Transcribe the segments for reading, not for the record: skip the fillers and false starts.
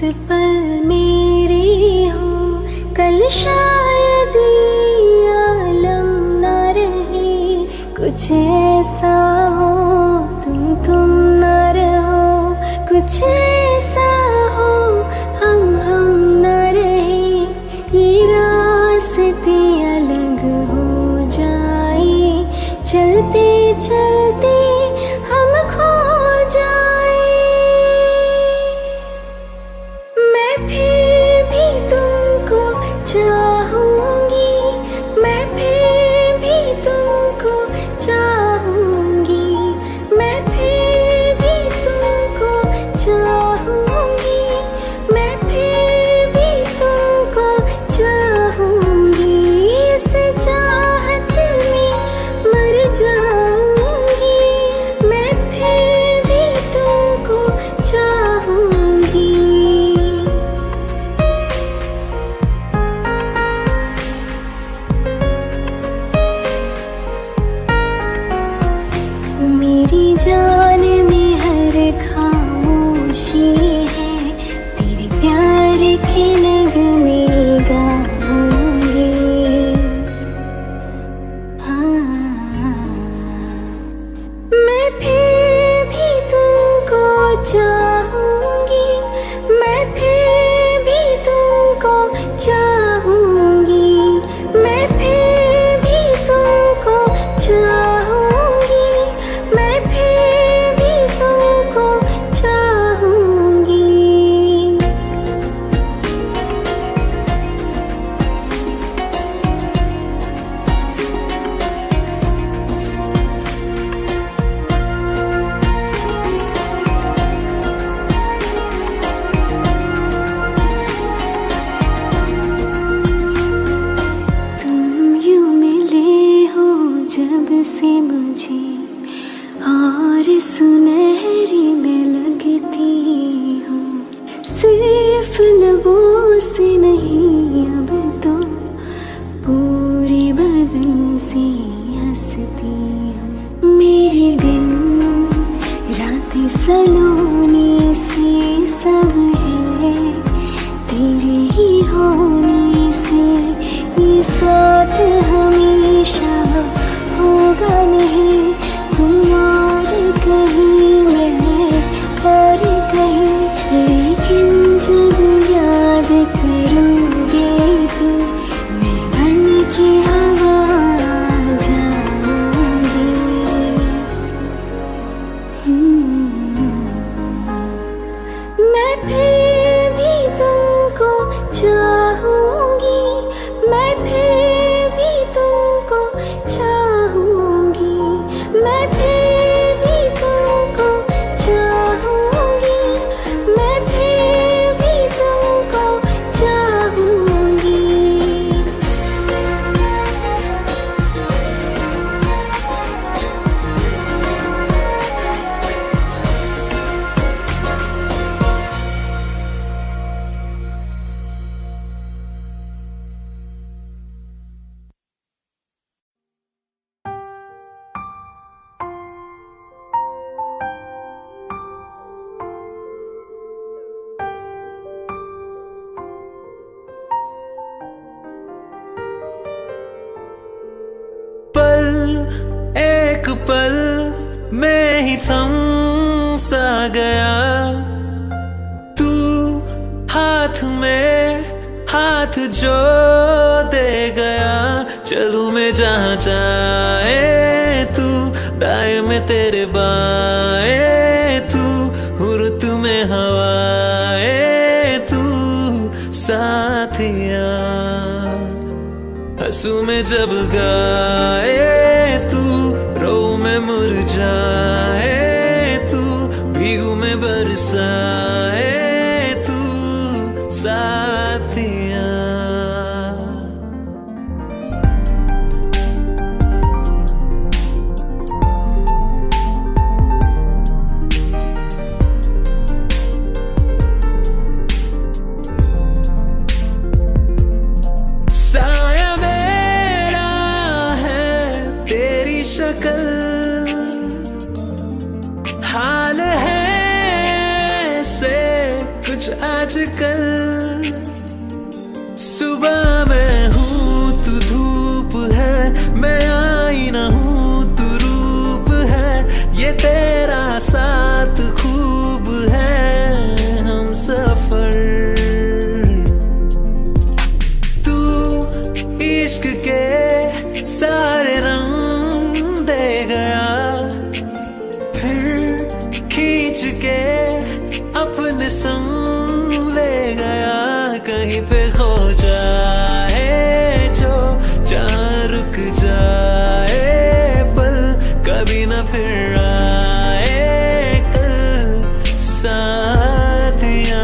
पल मेरे हो, कल शायद ये आलम ना रहे। कुछ ऐसा हो तुम ना रहो, कुछ ऐसा हो हम ना रहे। ये रास्ते अलग हो जाए, चलते चलते हम खो जाए। मैं फिर भी तुमको चाहूंगी, मैं फिर भी तुमको चाहूंगी, मैं फिर भी तुमको चाहूंगी, मैं फिर भी तुमको चाहूंगी। इस चाहत में मर जाऊंगी, मैं फिर भी तुमको चाहूंगी। मेरी जान में हर खामोशी है, तेरे प्यार के नगमे गाऊंगे। हाँ, मैं फिर भी तुमको चाहूंगी, मैं फिर भी तुमको चाहूंगी, मैं फिर भी तुमको चाहूंगी, मैं फिर भी तुमको चाहूंगी। तुम यूं मिले हो जब से मुझे, और सुनहरी मैं लगती हूँ। सिर्फ लबों से नहीं अब तो पूरे बदन से हंसती हूँ। मेरे दिन रात सलोने से सब है, तेरे ही होने से ये साथ हमेशा होगा नहीं। तुम और कहीं मैं और कहीं, लेकिन जब याद करोगे तुम, मैं बन के हवा जाऊंगी। मैं फिर भी तुमको चाहूंगी, मैं फिर भी तुमको चाहूंगी, मैं फिर भी तुमको चाहूंगी, मैं फिर भी तुमको चाहूंगी। पल एक पल में ही थम सा गया, तू हाथ में हाथ जो दे गया। चलूं मैं जहाँ जाए तू, दाएं में तेरे बाएं तू, हुर्त में हवाएं तू साथिया। हंसू में जब गाए तू, रो में मुरझाए तू, भीगू में बरसाए तू साथिया। साया मेरा है तेरी शक्ल, हाल है कुछ आजकल। सुबह मैं हूँ तू धूप है, मैं आईना हूँ तू रूप है, ये तेरा साथ खूब है हम सफर। तू इश्क के सारे रंग दे गया, फिर खींच के अपने संग ले गया। कहीं पे खो जाए जो जहाँ रुक जाए पल, कभी ना फिर आए कल साथिया।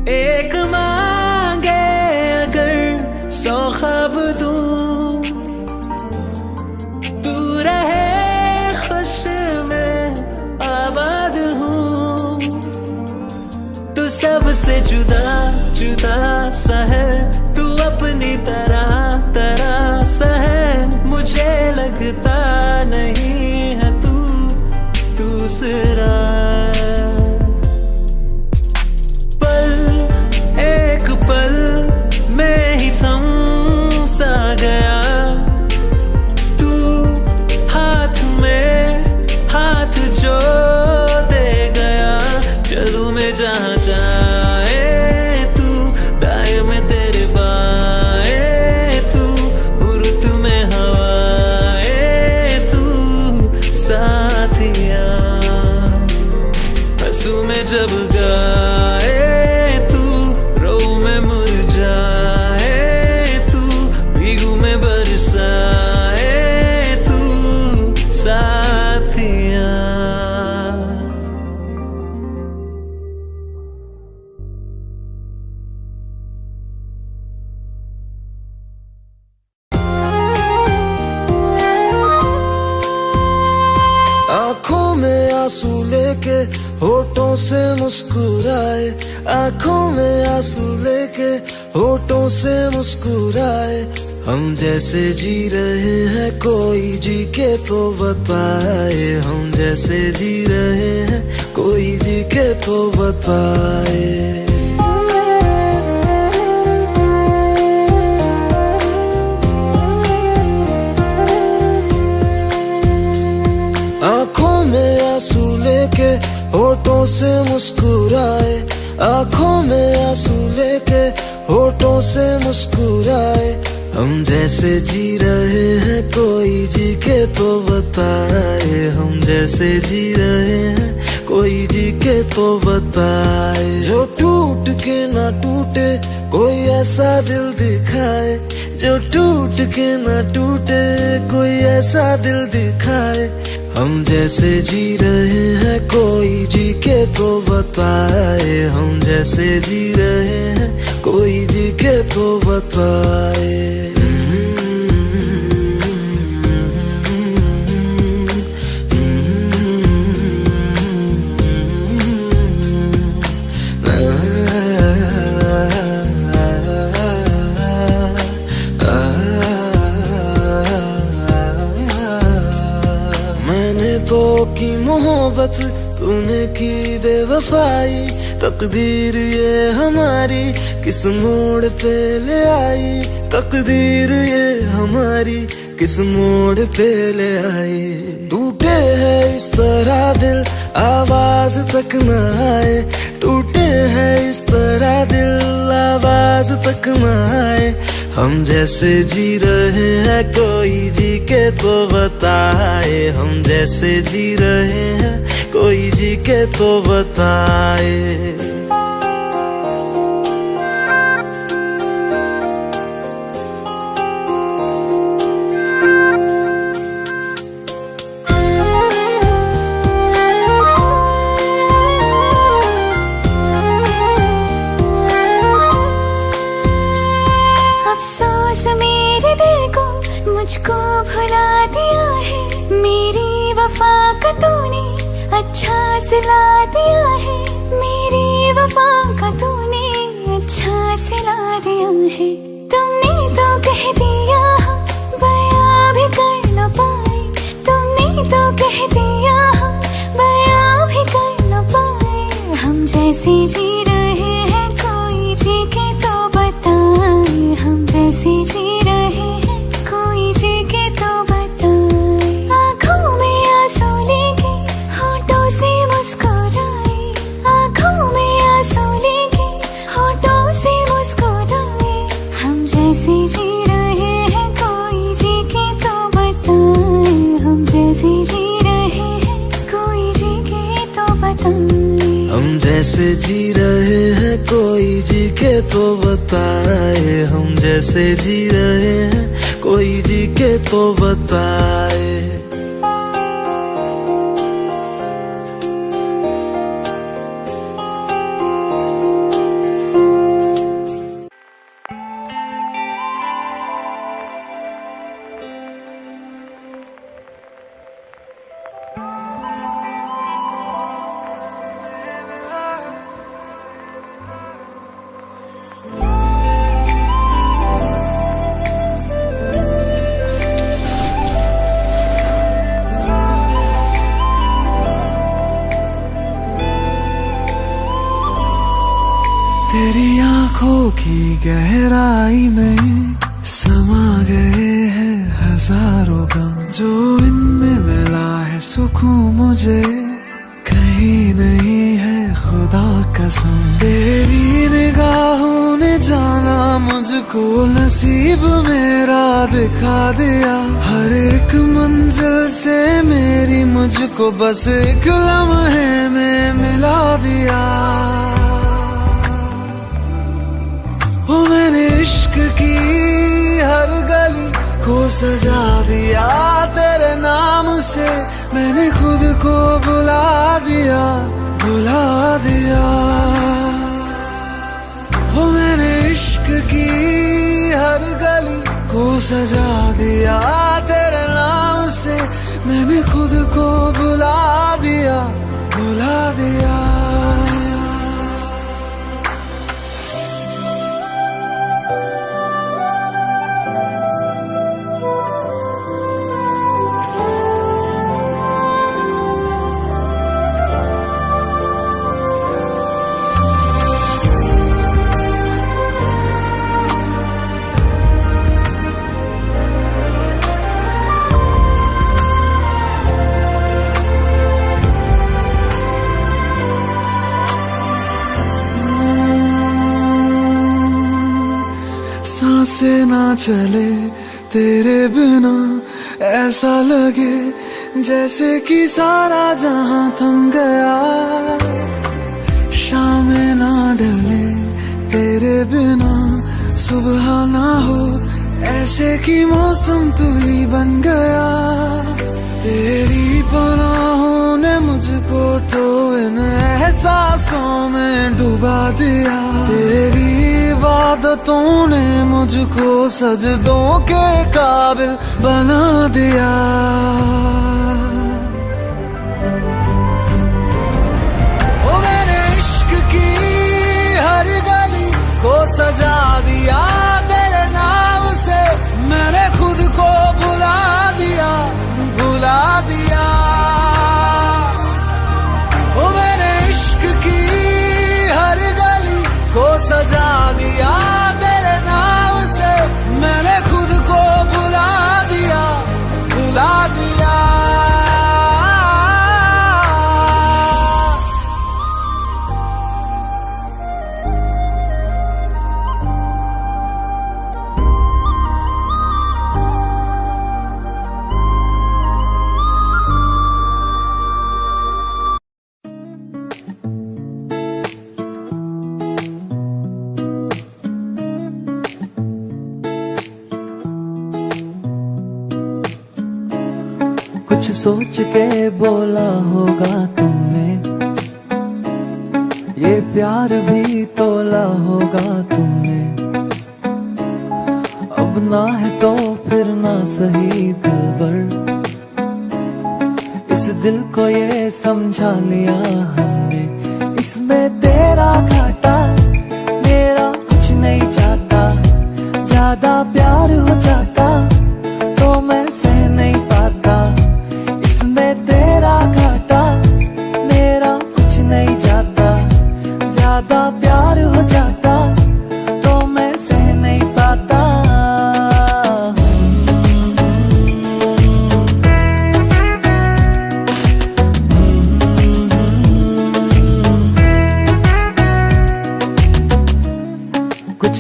एक मांगे अगर 100 ख्वाब दूं, तू रहे खुश में आबाद हूँ। तू सबसे जुदा जुदा सा है, तू अपनी तरह तरह सा है। मुझे लगता नहीं है तू दूसरा। एक पल में ही थम सा गया, तू हाथ में हाथ जो दे गया। चलूं मैं जहाँ जाए तू, दाएं में तेरे बाएं तू, रुत में हवाएं तू साथिया। हंसू में जब गाए बरसाए तू साथिया। आंखों में आंसू लेके होठों से मुस्कुराए, आंखों में आंसू लेके होठों से मुस्कुराए। हम जैसे जी रहे हैं कोई जी के तो बताए, हम जैसे जी रहे हैं कोई जी के तो बताए। आंखों में आंसू लेके होठों से मुस्कुराए, आंखों में आंसू लेके होठों से मुस्कुराए। हम जैसे जी रहे हैं कोई जी के तो बताए, हम जैसे जी रहे हैं कोई जी के तो बताए। जो टूट के ना टूटे कोई ऐसा दिल दिखाए, जो टूट के ना टूटे कोई ऐसा दिल दिखाए। हम जैसे जी रहे हैं कोई जी के तो बताए, हम जैसे जी रहे हैं कोई जी के तो बताए। मैंने तो की मोहब्बत, तूने की बेवफाई। तकदीर ये हमारी किस मोड़ पे ले आई, तकदीर ये हमारी किस मोड़ पे ले आई। टूटे है इस तरह दिल आवाज तक न आए, टूटे है इस तरह दिल आवाज तक न आए। हम जैसे जी रहे हैं कोई जी के तो बताए, हम जैसे जी रहे हैं कोई जी के तो बताए। मुझको भुला दिया है, मेरी वफा का तूने अच्छा सिला दिया है, मेरी वफा का तूने अच्छा सिला दिया है। तो कह दिया हम बयां भी कर न पाए। हम जैसे जी रहे हैं कोई जी के तो बताए। हम जैसे जी रहे हैं कोई जी के तो बताए। आँखों में आंसू लेके होठों से मुस्कुराए। आँखों में आंसू लेके होठों से मुस्कुराए। हम जैसे जी रहे हैं कोई जी के तो बताए। हम जैसे जी रहे हैं कोई जी के तो बताए। हम जैसे जी रहे हैं कोई जी के तो बताए। हम जैसे जी रहे हैं कोई जी के तो बताए। तेरी आंखों की गहराई में समा गए हैं हजारों गम। जो इनमें मिला है सुकून मुझे कहीं नहीं है खुदा कसम। तेरी निगाहों ने जाना मुझको नसीब मेरा दिखा दिया। हर एक मंजिल से मेरी मुझको बस एक लम्हे में मिला दिया। ओ मैंने इश्क की हर गली को सजा दिया तेरे नाम से। मैंने खुद को बुला दिया, बुला दिया। ओ मैंने इश्क की हर गली को सजा दिया तेरे नाम से। मैंने खुद को बुला दिया, बुला दिया। सांसें ना चले तेरे बिना, ऐसा लगे जैसे कि सारा जहां थम गया। शामें ना ढले तेरे बिना, सुबह ना हो ऐसे कि मौसम तू ही बन गया। तेरी पनाहों ने मुझको तो इन एहसासों में डुबा दिया। तेरी इबादतों ने मुझको सजदों के काबिल बना दिया। ओ मैंने इश्क की हर गली को सजा दिया तेरे नाम से। मैंने खुद को बुला दिया, बुला दिया। ओ मैंने इश्क की हर गली को सजा दिया तेरे नाम से। मैंने खुद को बुला दिया, बुला दिया। कुछ सोच के बोला होगा तुमने, ये प्यार भी तोला होगा तुमने। अब ना है तो फिर ना सही दिलबर, इस दिल को ये समझा लिया हमने। इसमें तेरा घाटा मेरा कुछ नहीं चाहता, ज्यादा प्यार हो जाता तो मैं सह नहीं पाता। इसमें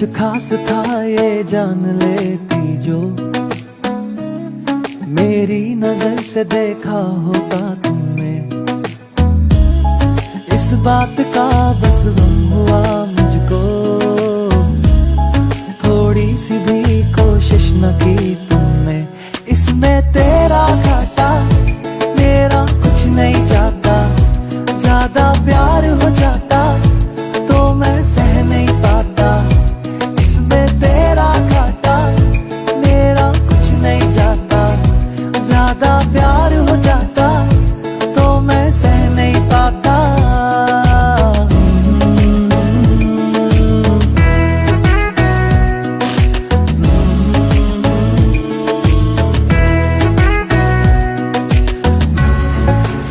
कुछ खास था ये जान लेती जो, मेरी नजर से देखा होता तुमने। इस बात का बस गम हुआ मुझको, थोड़ी सी भी कोशिश न की तुमने। इसमें तेरा घाटा मेरा कुछ नहीं जाता, ज्यादा प्यार हो जाता तो मैं सह नहीं पाता। इसमें तेरा घाटा मेरा कुछ नहीं जाता, ज्यादा प्यार हो जाता तो मैं सह नहीं पाता।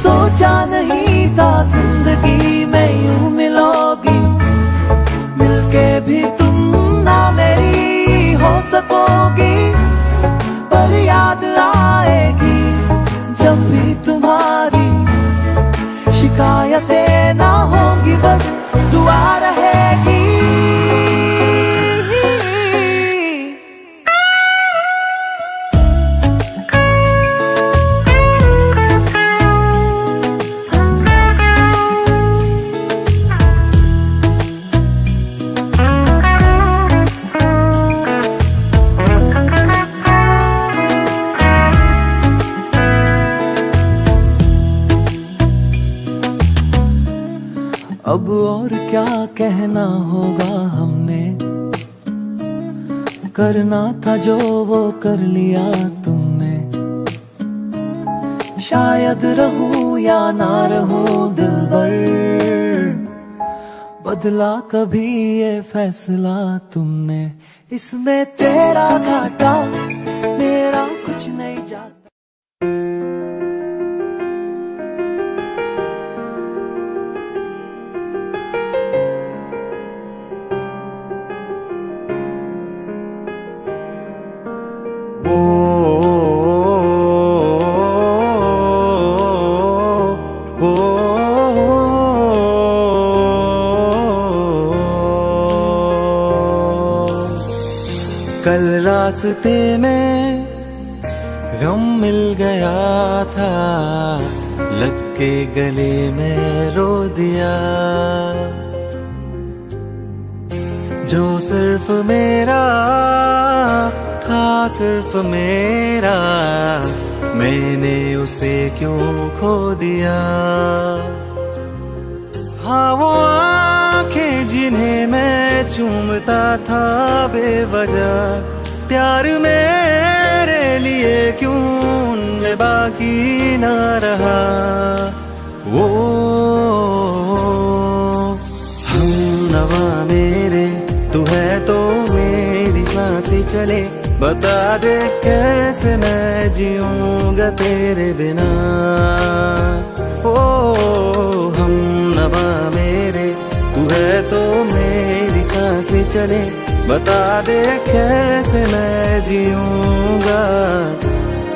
सोचा नहीं था जिंदगी में यूं मिलोगी, मिलके भी तुम ना मेरी हो सकोगी। पर याद आएगी जब भी तुम्हारी, शिकायतें ना होंगी बस दुआ रहेगी। अब और क्या कहना होगा हमने, करना था जो वो कर लिया तुमने। शायद रहूं या ना रहूं दिलबर, बदला कभी ये फैसला तुमने। इसमें तेरा घाटा मेरा कुछ नहीं जाता। कल रास्ते में गम मिल गया था, लग के गले में रो दिया। जो सिर्फ मेरा था सिर्फ मेरा, मैंने उसे क्यों खो दिया। हाँ वो आंखें जिन्हें मैं चूमता था बेवजह, प्यार मेरे लिए क्यों उनमें बाकी ना रहा। वो हम नवा मेरे तू है तो मेरी सांसें चले, बता दे कैसे मैं जीऊंगा तेरे बिना। ओ हम नवा मेरे तू है तो मेरी सांसें चले, बता दे कैसे मैं जीऊंगा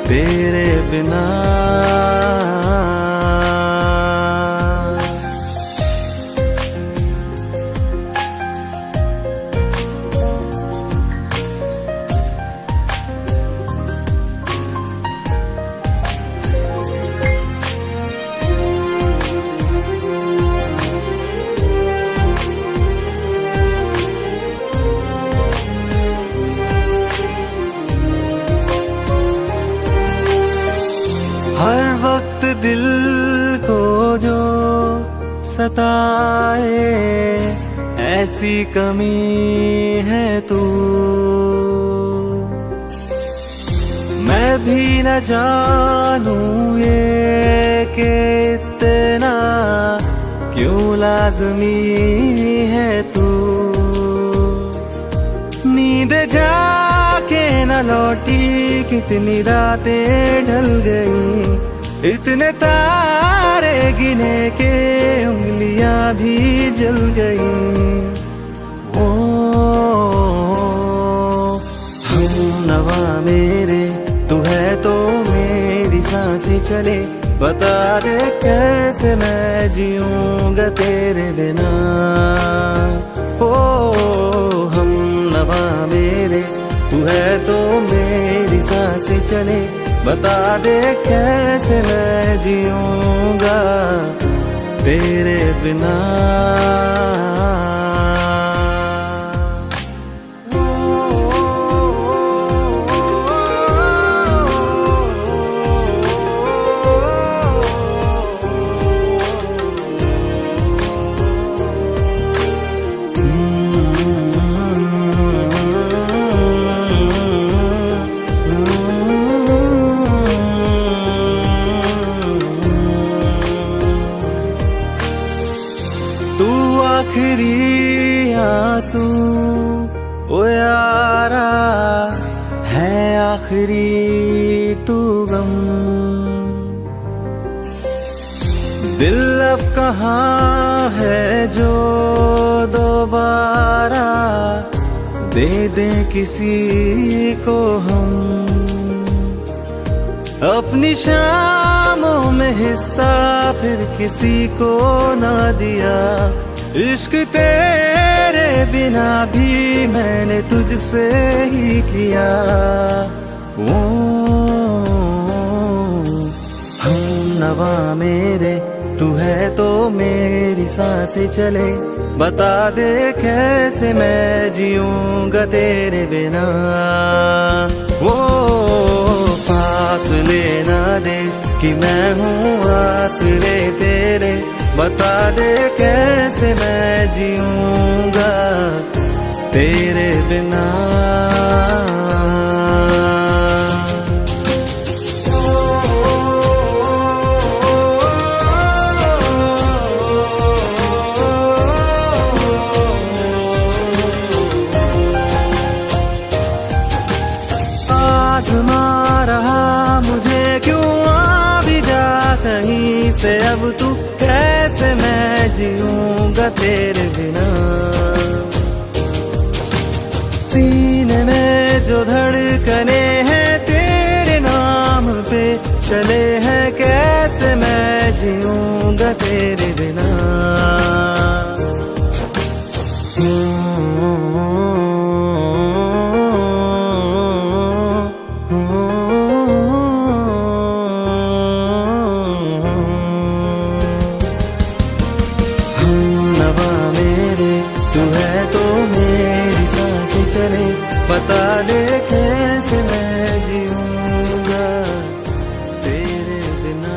तेरे बिना। हर वक्त दिल को जो सताए, ऐसी कमी है तू। मैं भी न जानूं ये कि इतना क्यों लाज़मी है तू। नींद जाके न लौटी कितनी रातें ढल गई, इतने तारे गिने के उंगलियां भी जल गई। ओ हम नवा मेरे तू है तो मेरी सांसें चले, बता दे कैसे मैं जीऊंगा तेरे बिना। ओ हम नवा मेरे तू है तो मेरी सांसें चले, बता दे कैसे मैं जीऊंगा तेरे बिना। आखिरी आंसू ओ यारा है, आखिरी तू गम। दिल अब कहाँ है जो दोबारा दे दे किसी को हम। अपनी शामों में हिस्सा फिर किसी को ना दिया, इश्क तेरे बिना भी मैंने तुझसे ही किया। ओ हम नवा मेरे तू है तो मेरी सांसें चले, बता दे कैसे मैं जीऊंगा तेरे बिना। वो फासले ना दे कि मैं हूँ आसरे तेरे, बता दे कैसे मैं जीऊंगा तेरे बिना। आज़मा रहा मुझे क्यों आ भी जा कहीं से, अब तू कैसे मैं जीऊंगा तेरे बिना। सीने में जो धड़कने हैं तेरे नाम पे चले हैं, कैसे मैं जीऊंगा तेरे बिना। बता दे कैसे मैं जीऊंगा तेरे बिना।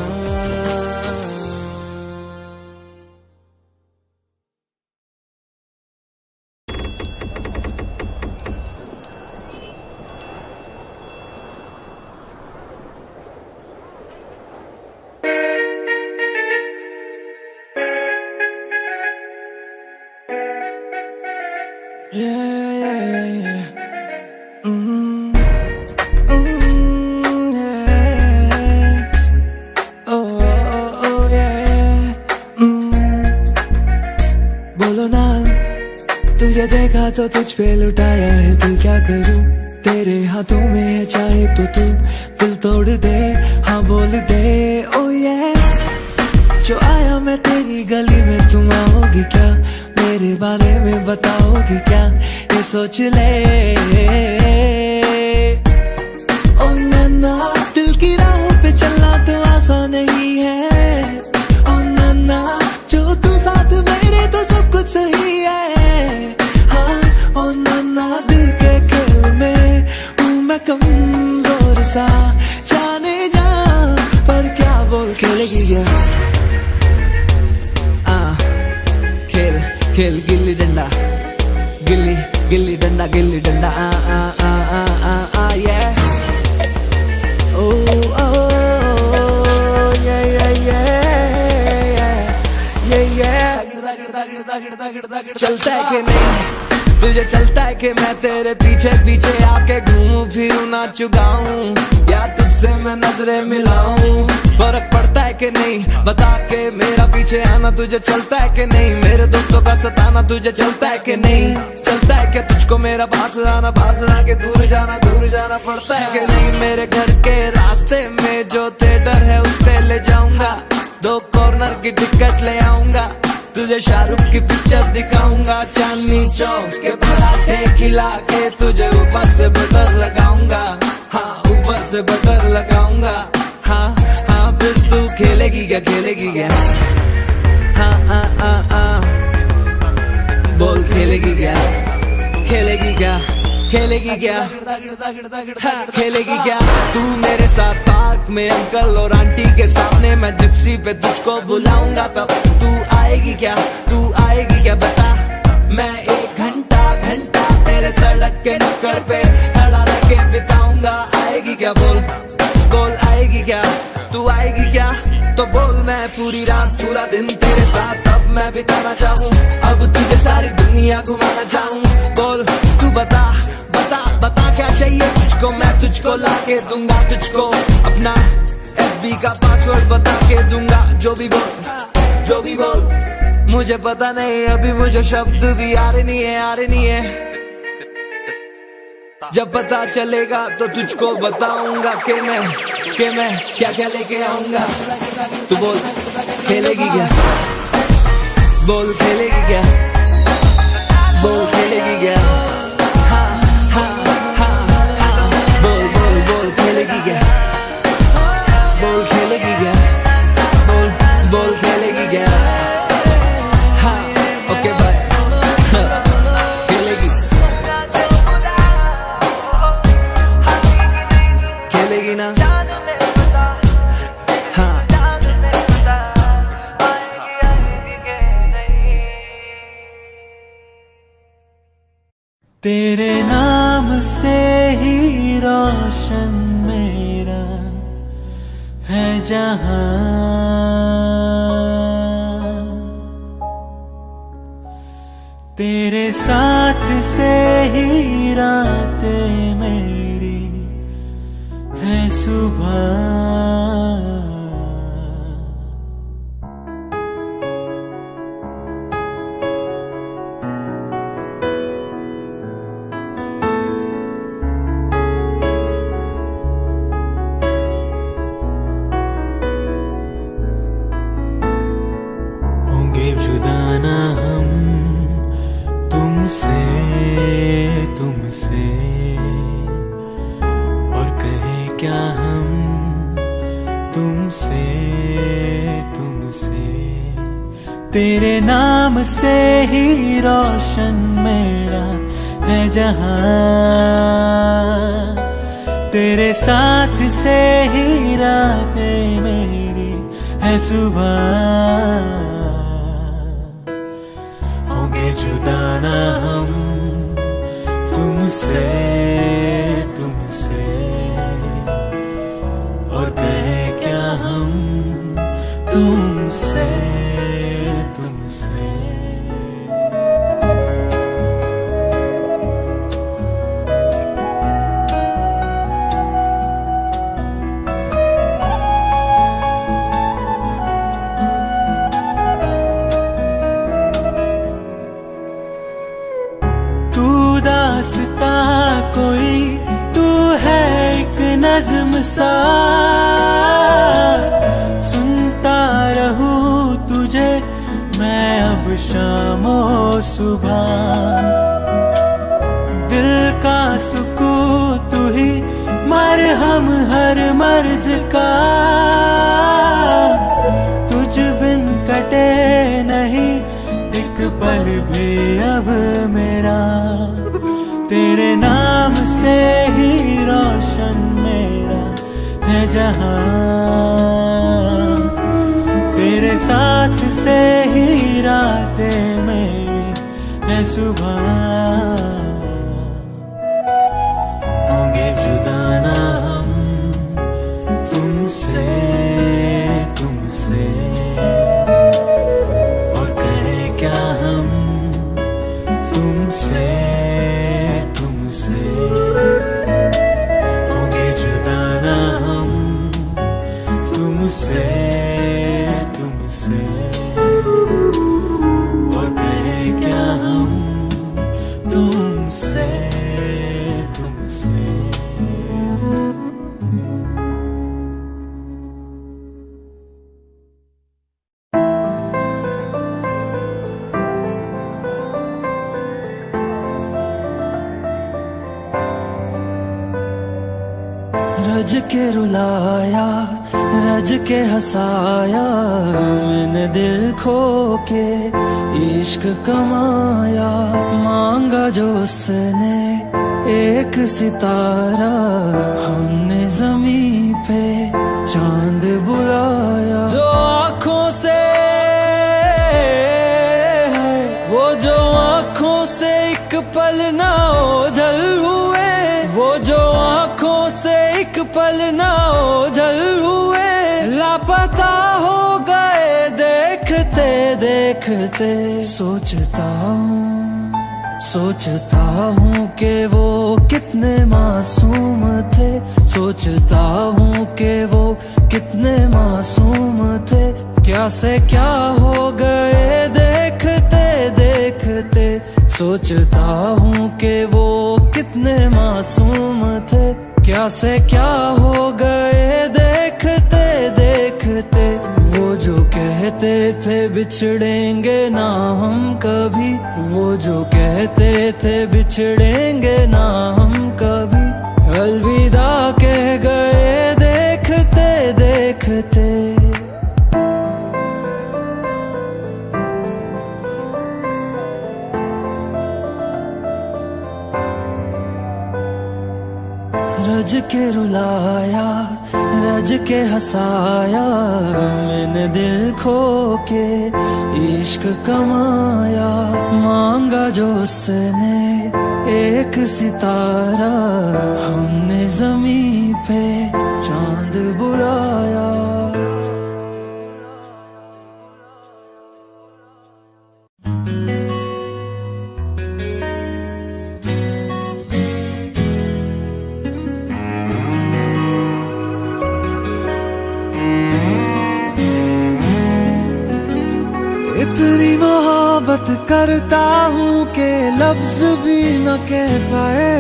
तुझे देखा तो तुझ पे लुटाया है दिल, क्या करूं तेरे हाथों में है, चाहे तो तू दिल तोड़ दे, हाँ बोल दे ओ ये। जो आया मैं तेरी गली में तुम आओगी क्या, मेरे बारे में बताओगी क्या, ये सोच ले। ओ नन्ना दिल की राहों पे चलना तो आसान नहीं है, ओ नन्ना जो तू साथ मेरे तो सब कुछ सही है। ओ नन्ना दिल के खेल में हूँ मैं कमजोर सा, जाने जा पर क्या बोल खेलेगी क्या। खेल खेल गिल्ली डंडा, गिल्ली गिल्ली डंडा, गिल्ली डंडा ये। ओ चलता है कि नहीं तुझे, चलता है कि मैं तेरे पीछे पीछे आके घूमूं फिरूं नाचूं गाऊं, या तुझसे मैं नजरें मिलाऊं। फर्क पड़ता है कि नहीं बता के मेरा पीछे आना तुझे चलता है कि नहीं, मेरे दोस्तों का सताना तुझे चलता है कि नहीं। चलता है कि तुझको मेरा पास आके दूर जाना पड़ता है कि नहीं। मेरे घर के रास्ते में जो थिएटर है उस पे ले जाऊंगा, 2 कॉर्नर की टिकट ले आऊंगा, तुझे शाहरुख की पिक्चर दिखाऊंगा, चांदनी चौक के पराठे खिला के तुझे ऊपर से बटर लगाऊंगा, हाँ ऊपर से बटर लगाऊंगा, हाँ हाँ फिर तू खेलेगी क्या, खेलेगी क्या, हाँ हाँ हाँ हाँ बोल खेलेगी क्या, खेलेगी क्या, खेलेगी क्या, हाँ खेलेगी क्या। तू मेरे साथ पार्क में अंकल और आंटी के सामने, मैं जिप्सी पे तुझको बुलाऊंगा, तब तू आएगी क्या, तू आएगी क्या बता। मैं 1 घंटा तेरे सड़क के नुक्कड़ पे खड़ा रह के बिताऊंगा, आएगी क्या बोल, बोल आएगी क्या, तू आएगी क्या, तो बोल। मैं पूरी रात पूरा दिन तेरे साथ अब मैं बिताना चाहूँ, अब तुझे सारी दुनिया घुमाना चाहूँ, बोल तू बता बता बता क्या चाहिए तुझको, मैं तुझको ला के दूंगा, तुझको अपना FB का पासवर्ड बता के दूंगा, जो भी बोल, जो भी बोल। मुझे पता नहीं अभी मुझे शब्द भी आ रहे नहीं है, जब पता चलेगा तो तुझको बताऊंगा कि मैं क्या क्या लेके आऊंगा। तू बोल खेलेगी क्या, बोल खेलेगी क्या, बोल खेलेगी क्या, हाँ हाँ हाँ हाँ बोल बोल बोल खेलेगी क्या, बोल खेलेगी क्या, बोल बोल खेलेगी क्या, हाँ ओके बाय, खेलेगी खेलेगी ना, हाँ तेरे नाम से ही रोशन मेरा है जहां, तेरे साथ से ही रातें मेरी है सुबह। होंगे जुदा ना हम तुमसे, तुमसे और कहें क्या हम तुमसे, तुमसे। तेरे नाम से ही रोशन मेरा है जहां, तेरे साथ से ही रातें मेरी है सुबह। होंगे जुदा ना हम तुमसे, तुमसे और कहें क्या हम तुमसे, तुमसे। कोई तू है एक नज़्म सा, सुनता रहूं तुझे मैं अब शामो सुबह। दिल का सुकून तू ही मरहम हर मर्ज का, तुझ बिन कटे नहीं एक पल भी अब मेरा। तेरे नाम से ही रोशन मेरा है जहां, तेरे साथ से ही रातें मेरी है सुबह। होंगे जुदा ना हम तुमसे, तुमसे और कहें क्या हम तुमसे, होंगे जुदा ना हम तुमसे, तुमसे और कहें क्या हम तुम रज के रुलाया, रज के हंसाया, मैंने दिल खो के इश्क कमाया। मांगा जो उसने एक सितारा, हमने जमीन पे चांद बुलाया। जो आँखों से वो जो आँखों से एक पल ना ओझल हुए, वो जो आँखों से एक पल ना ओझल हुए, लापता हो गए देखते देखते। सोचता हूँ कि वो कितने मासूम थे, सोचता हूँ कि वो कितने मासूम थे। क्या से क्या हो गए देखते देखते। सोचता हूँ कि वो कितने मासूम थे, क्या से क्या हो गए देखते देखते। वो जो कहते थे बिछड़ेंगे ना हम कभी, वो जो कहते थे बिछड़ेंगे ना हम कभी, अलविदा कह गए देखते देखते। रज के रुलाया, रज के हंसाया, मैंने दिल खो के इश्क कमाया। मांगा जो उसने एक सितारा, हमने जमीन पे चांद बुलाया। इतनी मोहब्बत करता हूँ कि लफ्ज भी न कह पाए।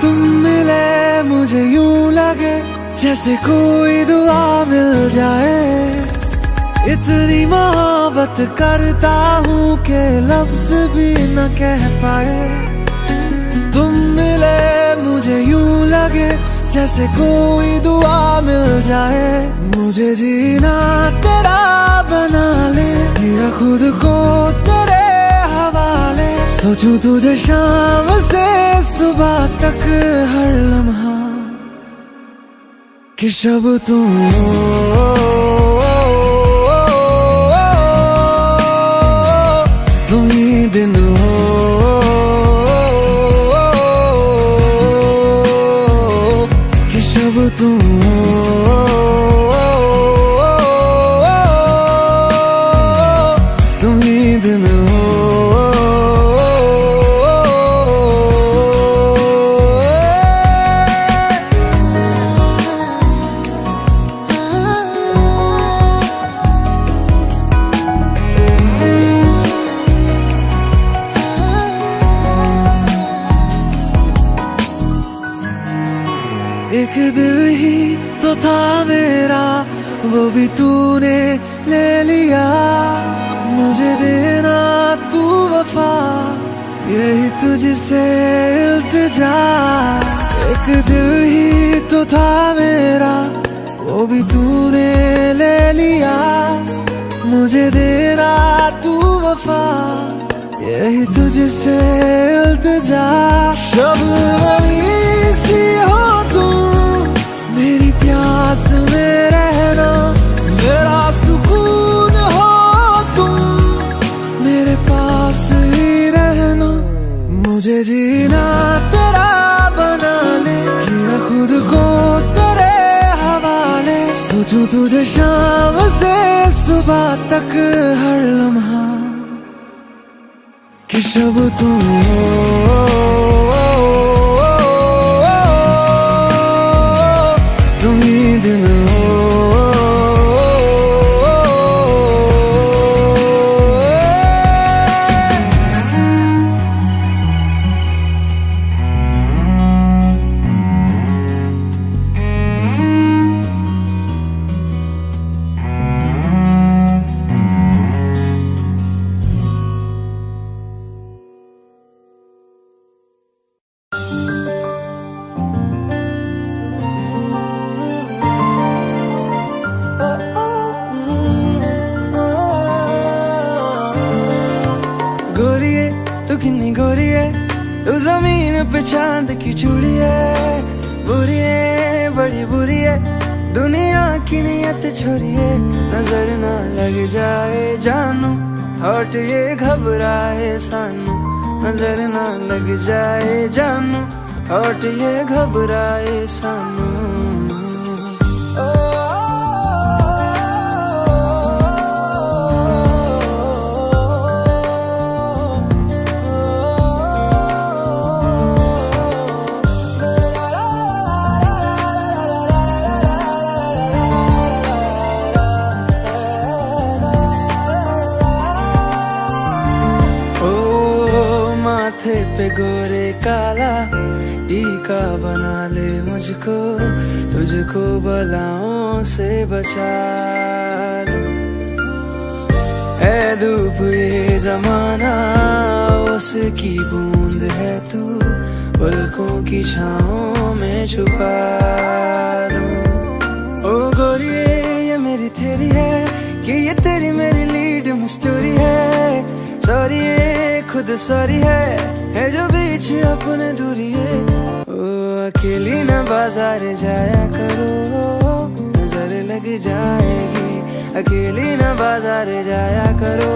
तुम मिले मुझे यूं लगे जैसे कोई दुआ मिल जाए। इतनी मोहब्बत करता हूँ कि लफ्ज भी न कह पाए। तुम मिले मुझे यूं लगे जैसे कोई दुआ मिल जाए। मुझे जीना तेरा बना ले, या खुद को तेरे हवाले। सोचूं तुझे शाम से सुबह तक हर लम्हा, कि शब तुम हो, तुम ही दिन हो, कि शब तुम हो, तुम ही दिन हो। एक दिल ही तो था मेरा, वो भी तूने ले लिया। मुझे देना तू वफा, यही तुझसे इल्तिजा। एक दिल ही तो था मेरा, वो भी तूने ले लिया। मुझे देना तू वफा, यही तुझसे इल्तिजा। शबनमी सी हो तुम, मेरी प्यास में रहना, मेरा सुकून हो तुम, मेरे पास ही रहना। मुझे जीना तेरा बना ले, किया खुद को तेरे हवाले। सोचूं तुझे शाम से सुबह तक हर लम्हा, कि शब तुम हो, तुम ही दिन हो। चांद की चूड़ी है, बुरी है बड़ी बुरी है दुनिया की नियत छोरी है। नजर ना लग जाए जानू हॉट ये घबराए सानू, नजर ना लग जाए जानू हॉट ये घबराए सानू। माथे पे गोरे काला टीका बना ले मुझको, तुझको बलाओं से बचा लूं। ऐ धूप ये जमाना उसकी बूंद है तू, पलकों की छाँव में छुपा लूं। ओ गोरिये ये मेरी थेरी है कि ये तेरी मेरी लीड में स्टोरी है। सॉरी खुद सॉरी है जो बीच अपने दूरी है। ओ अकेली न बाजार जाया करो, नजर लग जाएगी। अकेली न बाजार जाया करो,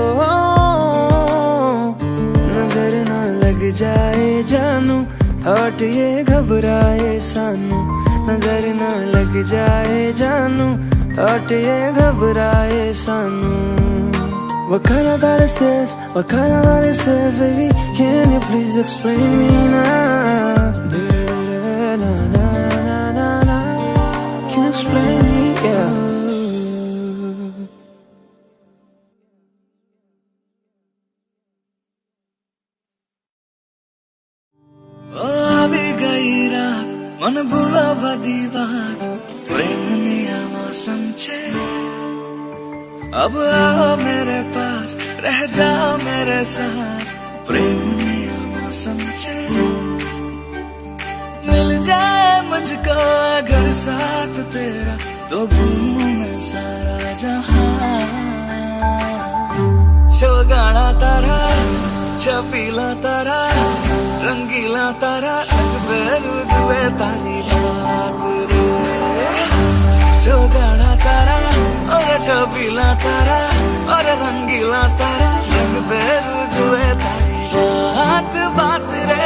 नजर न लग जाए जानू हॉट ये घबराए सानू, नजर न लग जाए जानू हॉट ये घबराए सानू। What kind of thought is this? What kind of thought is this, baby? Can you please explain me now? Na, na, na, na, na. Can you explain me? Yeah. આવી ગઈ રાત મન ભૂલાવા દી વાત, પ્રેમની આ મૌસમ છે। अब आओ मेरे पास रह जाओ मेरे साथ, प्रेम नया मौसम छे। मिल जाए मुझको अगर साथ तेरा तो भूलूं मैं सारा जहां। चौगाना तारा छपीला तारा रंगीला तारा रुदवे तारी रात रे। चौगाना तारा और छपीला तारा और रंगीला तारा रंग बेरुजुए तारी बात बात रे।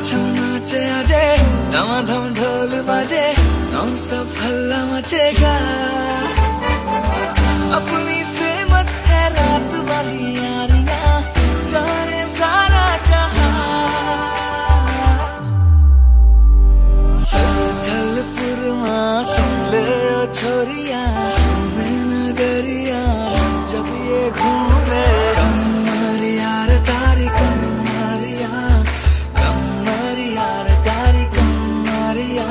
छम नाचे आजे धमाधम ढोल बाजे, नॉन स्टॉप हल्ला मचेगा। अपनी फेमस है रात वाली यारियां, जाने सारा जहां। थलपुरमा सुन ले ओ छोरिया, घूमे नगरिया जब ये घूमे। कमर यार तारी कमरिया, कमर यार तारी कमरिया।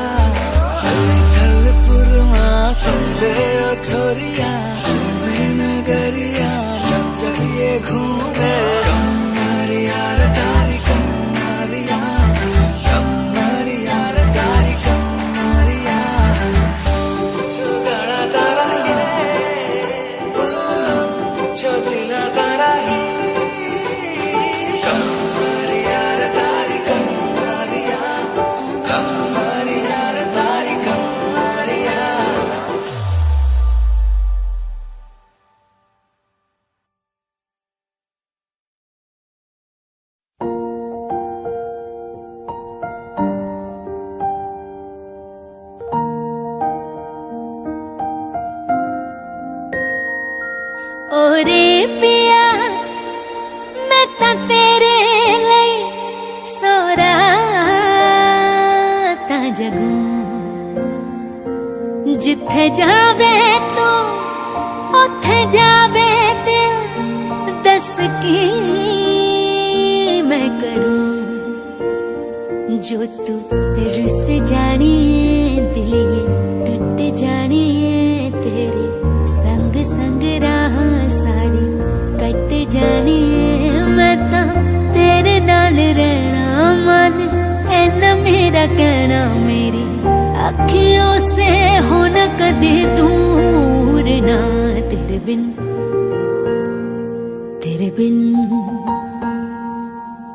थलपुरमा सुन ले ओ छोरिया, घूमे नगरिया जब ये घूमे। कमर यार तारी कमरिया, कमर यार तारी कमरिया। चुगाड़ा तारा ये छपीला तारा ही, कमर यार तारी कमरिया, कमर यार तारी कमरिया। ओरे पिया मैं तां तेरे लिए सोरा तां जगूं, जिथे जावे तू उथे जावे दिल, दस की मैं करूं। जो तू रुस जानी दिलिए टूट जानी तेरे संग संग राह सारी कट जानी। मैं तां तेरे नाल रहना मन ऐना मेरा कहना, मेरी अखियों से हो न कदे दूर ना ते तेरे बिन, तेरे बिन,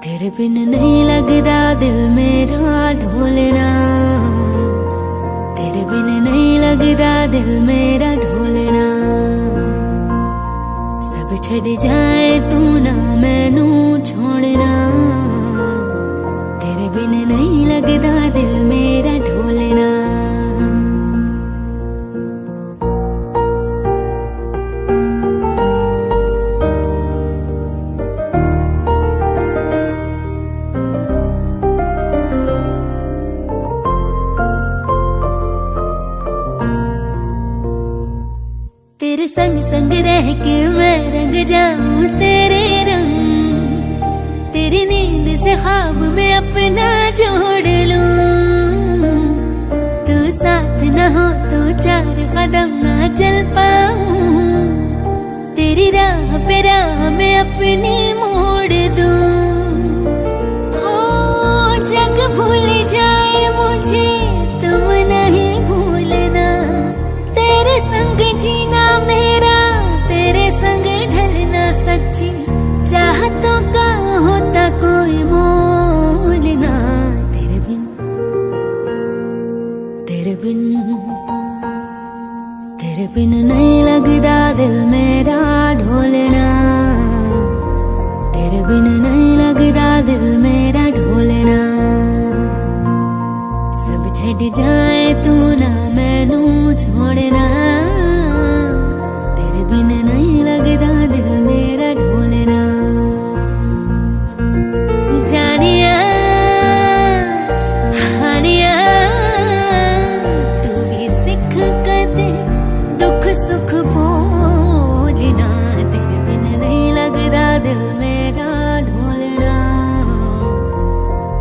तेरे बिन नहीं लगदा दिल मेरा ढोलना, तेरे बिन नहीं लगदा दिल मेरा ढोलना। सब छड़ जाए तू ना मैनू छोड़ना, तेरे बिन नहीं लगदा दिल मेरा ढोलना। तेरे संग संग रह के मैं रंग जाऊं तेरे रंग, तेरी नींद से ख्वाब में अपना जोड़ लूं। तू साथ न हो तो 4 कदम ना चल पाऊं, तेरी राह पे राह में अपनी मोड़ दूं। हो जग भूल जाए मुझे तुम नहीं भूलना, तेरे संग जीना मेरा तेरे संग ढलना सच्ची चाहतों का होता कोई मोल ना। तेरे बिन, तेरे बिन, तेरे बिन नहीं लगदा दिल मेरा ढोलना, तेरे बिन नहीं लगदा दिल मेरा ढोलना। सब छड़ जाए तू ना मैनू छोड़ना, तेरे बिन नहीं लगदा दिल मेरा ढोलना। जानिया हानिया तू भी सिख कदे दुख सुख बोलना, तेरे बिन नहीं लगदा दिल मेरा ढोलना,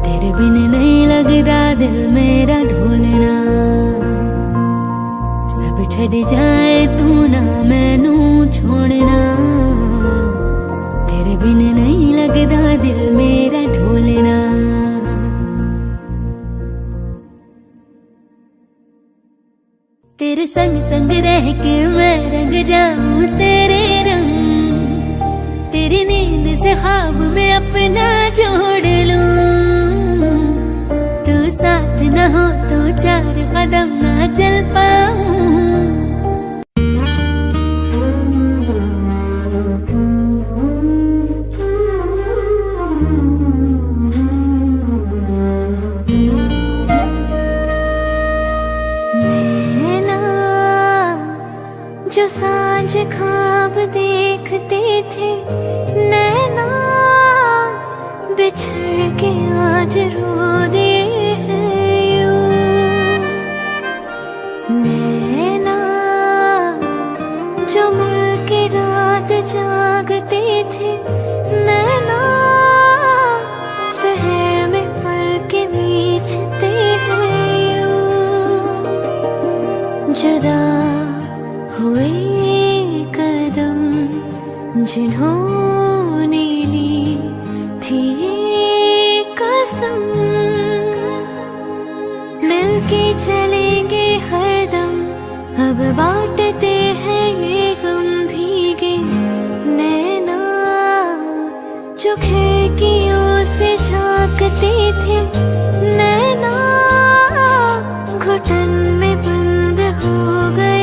तेरे बिन नहीं लगदा दिल मेरा ढोलना। सब छड़ जाए तू ना मैनू छोड़ना, तेरे बिन नहीं लगदा दिल मेरा ढोलना। तेरे संग संग रह के मैं रंग जाऊं तेरे रंग, तेरी नींद से ख्वाब में अपना जोड़ लूं। तू साथ न हो तो 4 कदम ना चल पाऊं। जो सांझ ख्वाब देखते थे नैना, बिछड़ के आज रो दे हैं यूं। नैना जो मिल के रात जागते थे नैना, शहर में पल के बीचते हैं यूं। जुदा हुए कदम जिन्होंने ली थी ये कसम, मिलके चलेंगे हरदम, अब बांटते हैं ये गम। भीगे नैना जो खिड़कियों से झांकते थे नैना, घुटन में बंद हो गए।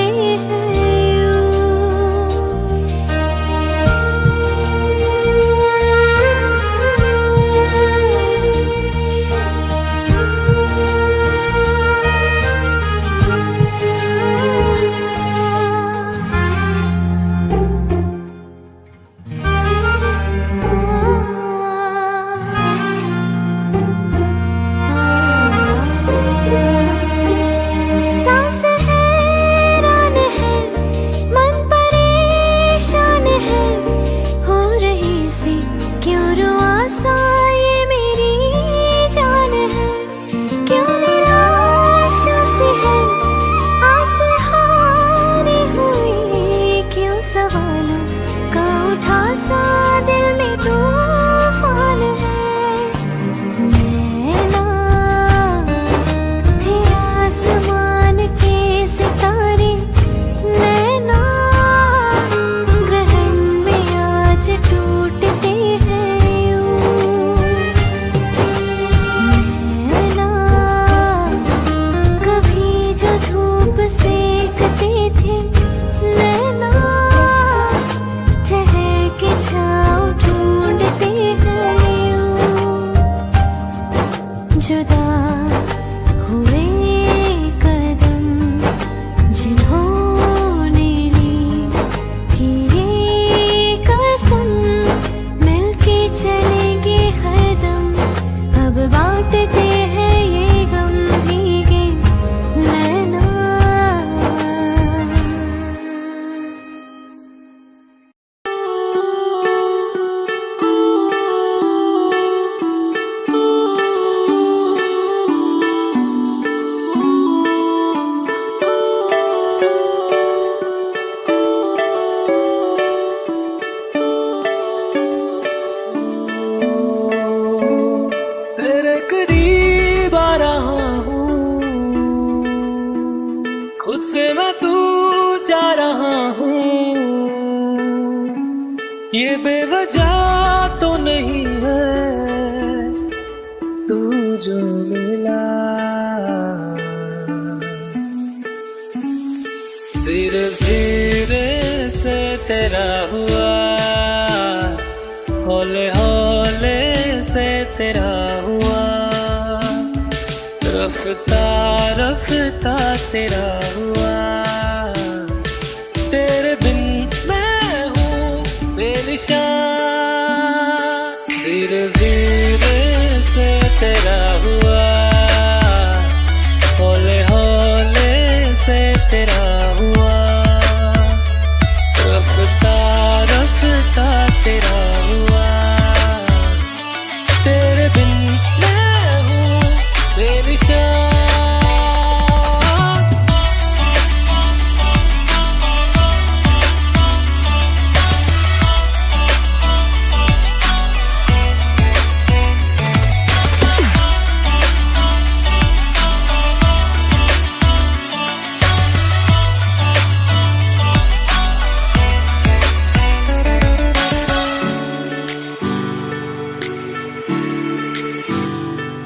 ये बेवजह तो नहीं है तू जो मिला, धीरे धीरे से तेरा हुआ, हौले हौले से तेरा हुआ, रफ्ता रफ्ता तेरा हुआ। तेरे बिन मैं हूँ बेनिशान, धीरे धीरे से तेरा हुआ, हौले हौले से तेरा हुआ, रफ्ता रफ्ता तेरा हुआ। तेरे बिन मैं हूँ बेनिशान।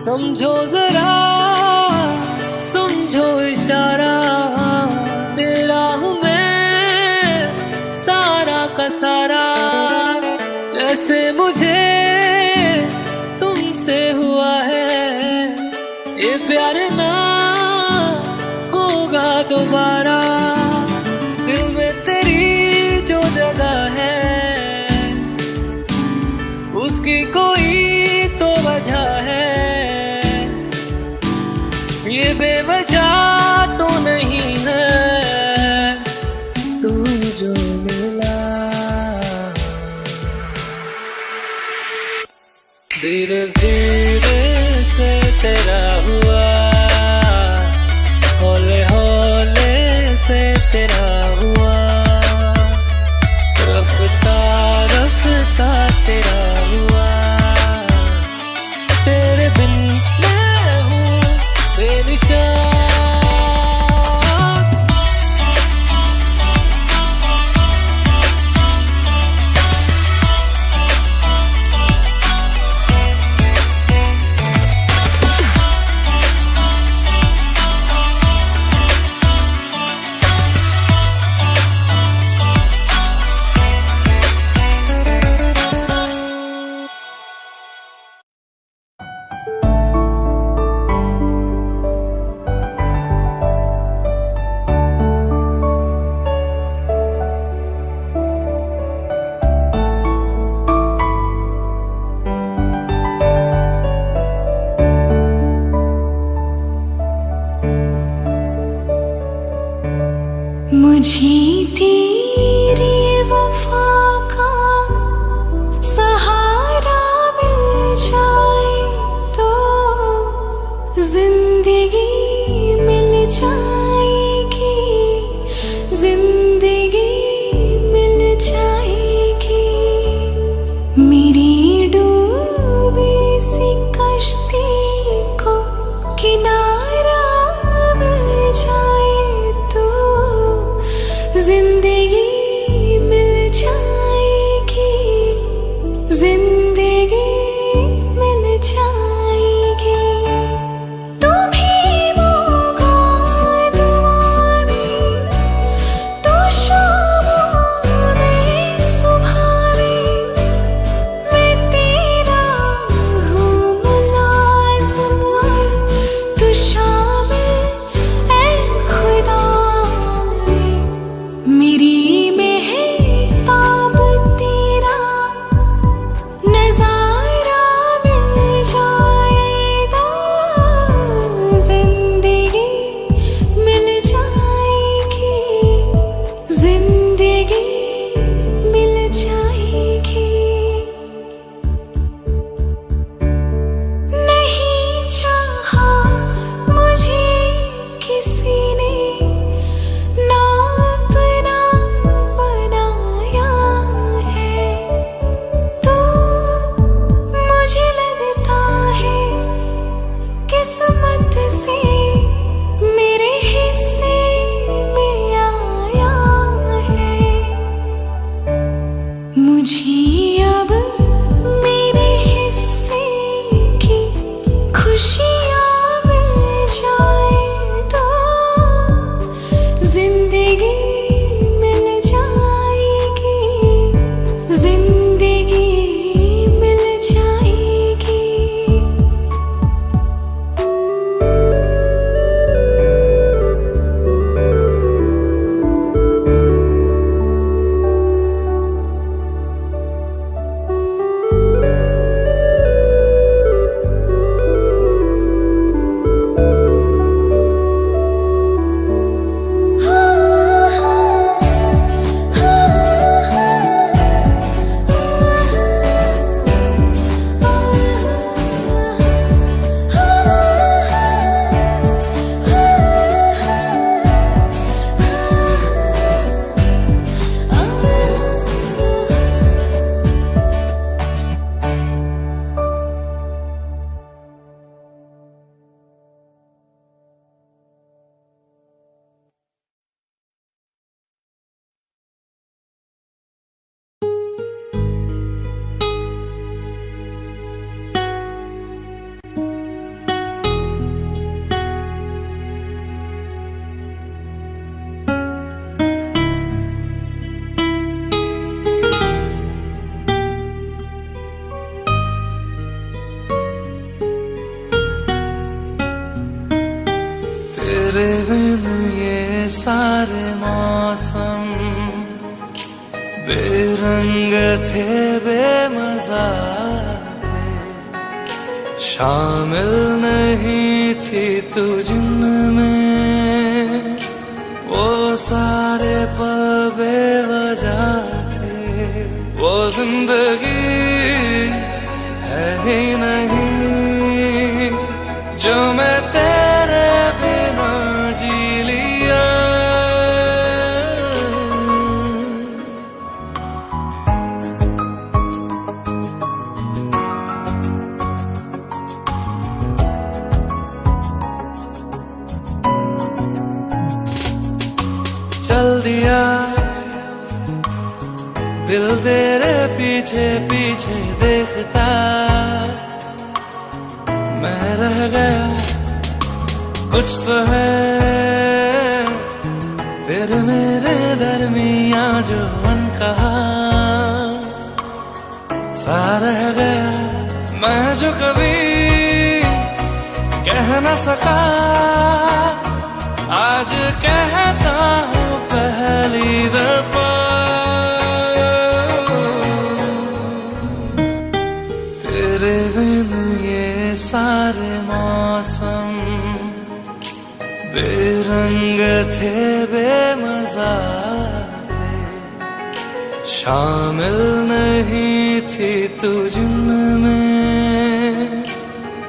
समझो जरा समझो इशारा, तेरा हूँ मैं सारा का सारा, जैसे मुझे तुमसे हुआ है ये प्यार ना होगा दोबारा। दिल में तेरी जो जगह है उसकी कोई तो वजह है, ये बेवजह तो नहीं है तू जो मिला, धीरे धीरे से तेरा हुआ, हौले हौले से तेरा हुआ, रफ्ता रफ्ता तेरा हुआ। तेरे बिन मैं हूँ बेनिशान। मुझे अब मेरे हिस्से की खुशियाँ मिल जाए तो जिंदगी मिल जाएगी, जिंदगी मिल जाएगी। तेरे बिन ये सारे मौसम बेरंग थे, बेमजा थे, शामिल नहीं थी तू जिनमें, वो सारे पल बेवजह थे। वो जिंदगी है ही नहीं जो मैं तेरे बिना जी लिया। चल दिया दिल तेरे पीछे पीछे देखता, मैं रह गया कुछ तो है तेरे मेरे दरमिया जो अनकहा सा रह गया। मैं जो कभी कह न सका आज कहता हूँ पहली दफा। तेरे बिन ये सारे मौसम बेरंग थे, बेमजा थे, शामिल नहीं थी तू जिनमें,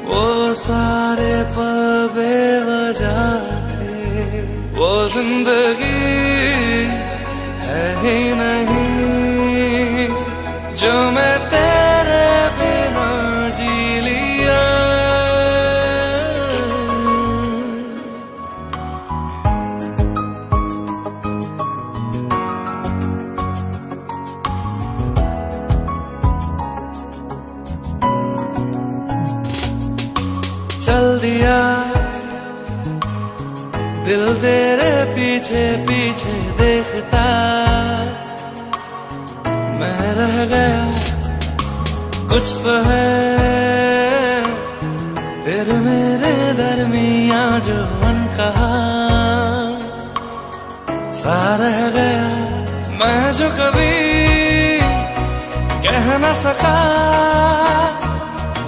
वो सारे पल बेवजह थे। वो जिंदगी है ही नहीं जो मैं तेरे बिना जी लिया। चल दिया दिल तेरे पीछे पीछे देखता, मैं रह गया कुछ तो है तेरे मेरे दरमिया जो अनकहा सा रह गया। मैं जो कभी कह न सका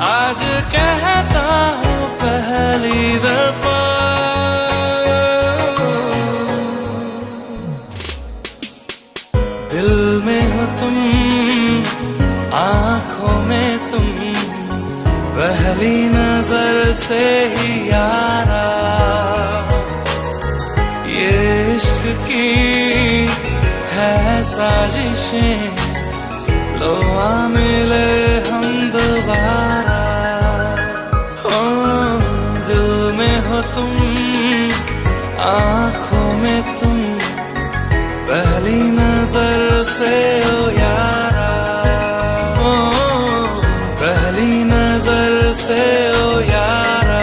आज कहता हूँ पहली दफा। दिल में हो तुम, आँखों में तुम, पहली नजर से ही यारा, ये इश्क की है साजिशें, लो आ मिले हम दोबारा। हो दिल में हो तुम, आँखों में तुम, पहली नजर से ओ यारा। से ओ यारा।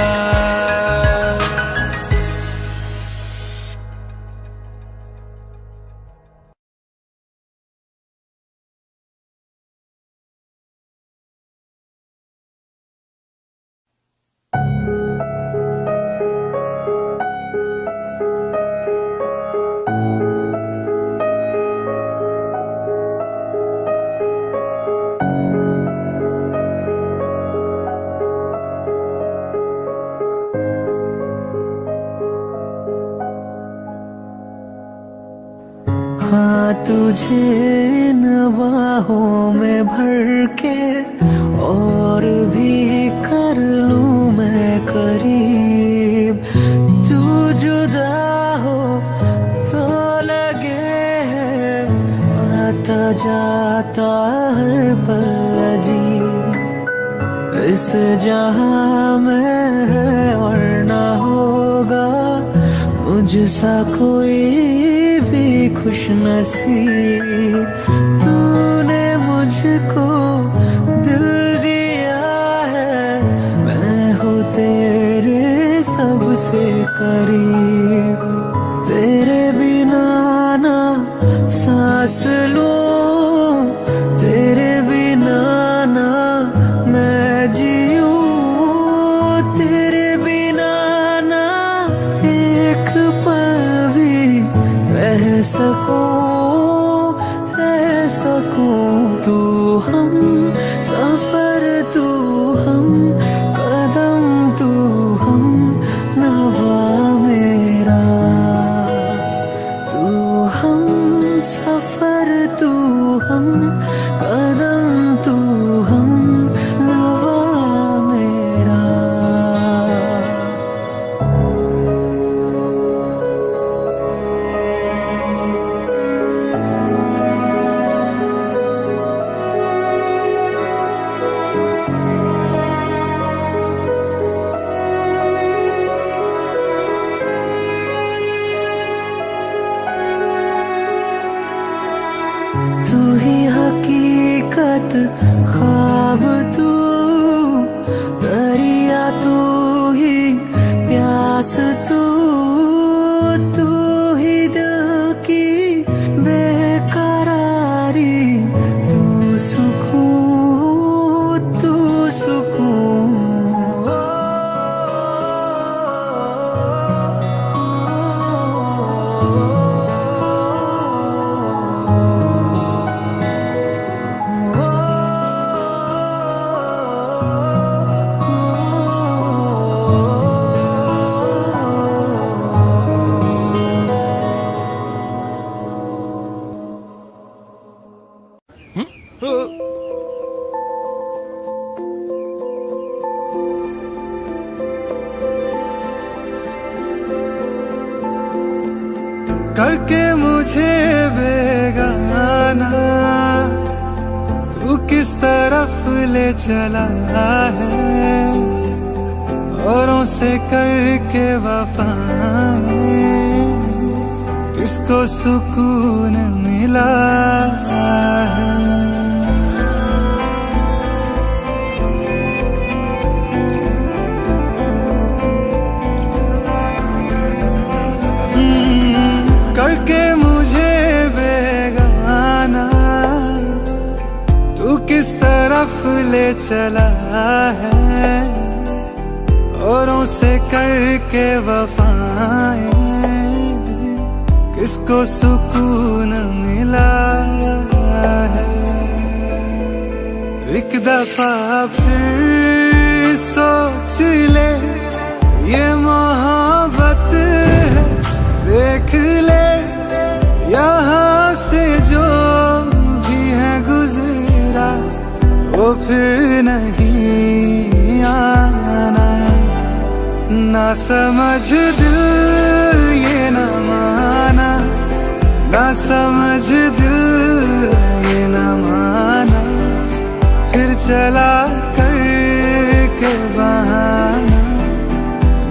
हाँ तुझे इन बाहों में भर के और भी कर लूं मैं करीब। तू जुदा हो तो लगे है आता जाता हर पल अजीब। इस जहां में है और ना होगा मुझसा कोई भी खुश नसीब। तूने मुझको दिल दिया है, मैं हूँ तेरे सबसे करीब। तेरे बिना ना सांस लूं, तेरे बिना ना मैं जीऊं, तेरे बिना ना एक पल भी रह सकूं। तू हम सफर, तू हम कदम, तू हम नवा मेरा। तू हम सफर, तू हम कदम, तू हम नवा मेरा। तू ही हकीकत, ख्वाब तू, दरिया तू ही प्यास तू, तू ही दिल की बेकरारी, तू सुकून, तू सुकून। करके मुझे बेगाना तू किस तरफ ले चला है, औरों से करके वफाएं किसको सुकून मिला है। करके मुझे बेगाना तू किस तरफ ले चला है, औरों से करके वफाएं किसको सुकून मिला है। एक दफा फिर सोच ले ये मोहब्बत है, देख ले यहाँ से जो भी है गुजरा वो फिर नहीं आना। ना समझ दिल ये ना माना, ना समझ दिल ये ना माना, फिर चला करके बहाना।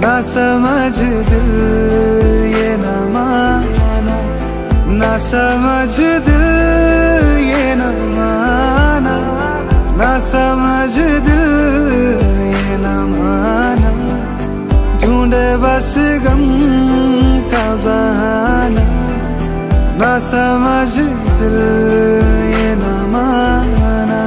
ना समझ दिल ये ना माना, ना समझ दिल ये ना माना, ना समझ दिल ये ना बस गम का बहाना, ना समझ दिल ये ना माना।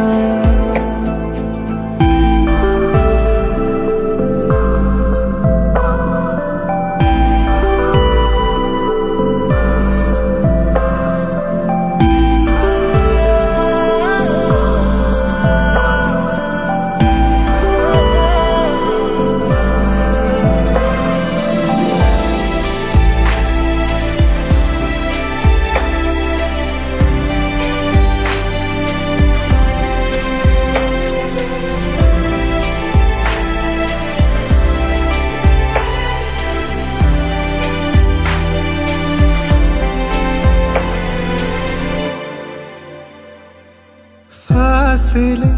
फासले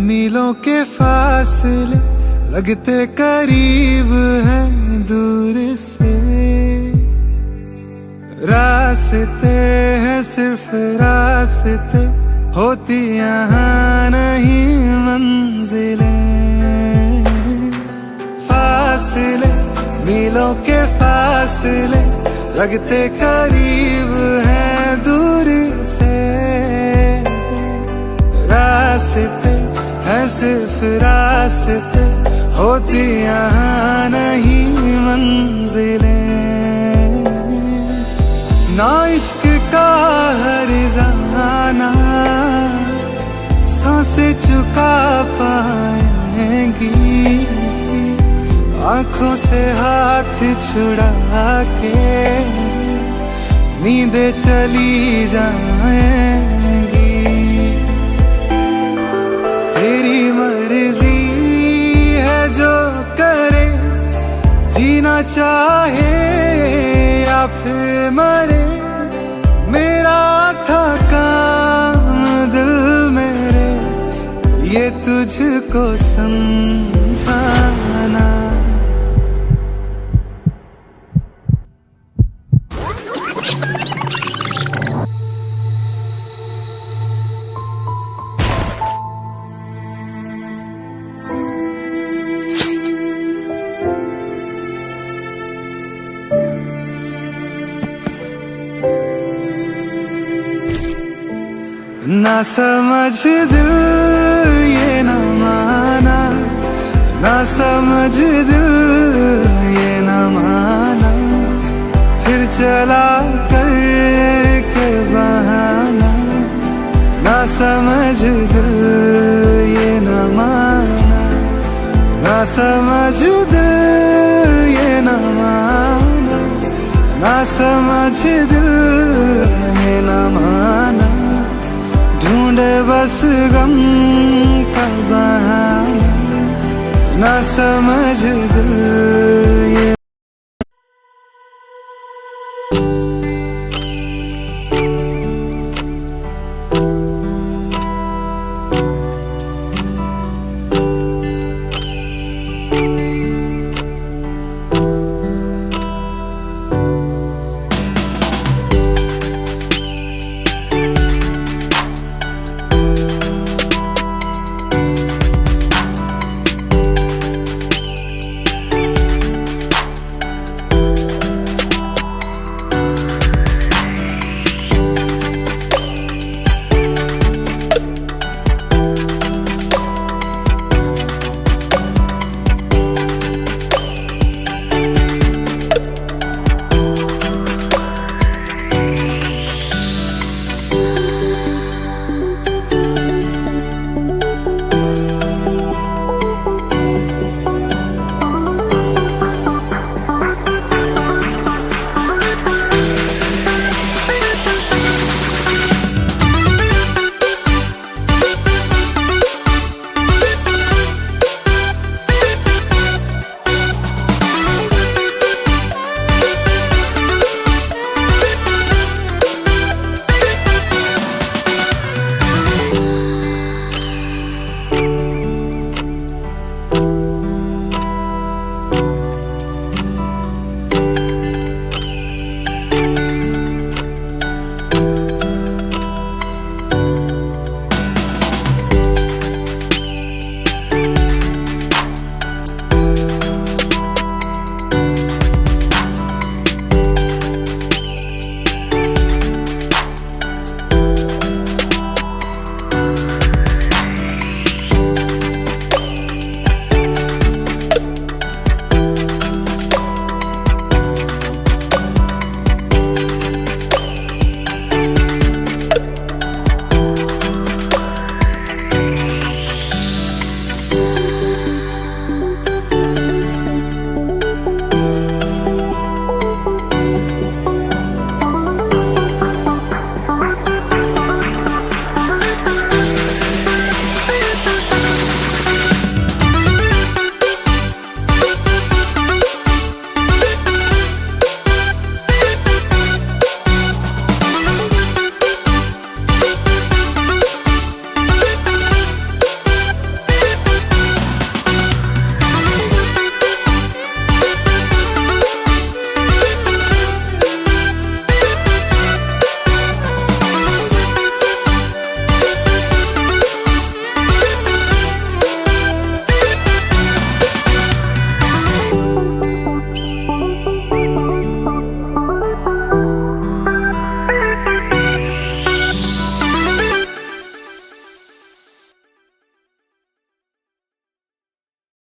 मीलों के फासले लगते करीब हैं दूर से, रास्ते हैं सिर्फ रास्ते, होती यहाँ नहीं मंजिलें। फासले मीलों के फासले लगते करीब हैं दूर से, रास्ते हैं सिर्फ रास्ते, होती यहाँ नहीं मंजिलें। ना इश्क का हर्जाना सांसें चुका पाएंगी, आंखों से हाथ छुड़ा के नींदें चली जाएंगी। तेरी मर्जी है जो करे, जीना चाहे या फिर मरे, मेरा था काम दिल मेरे ये तुझको समझाना। ना समझ दिल ये ना माना, ना समझ दिल ये ना माना, फिर चला कर के बहाना। ना समझ दिल ये ना माना, ना समझ दिल ये ना माना, ना समझ दिल ये ना माना। ढूंढे बस गम का बहाना, ना समझ दिल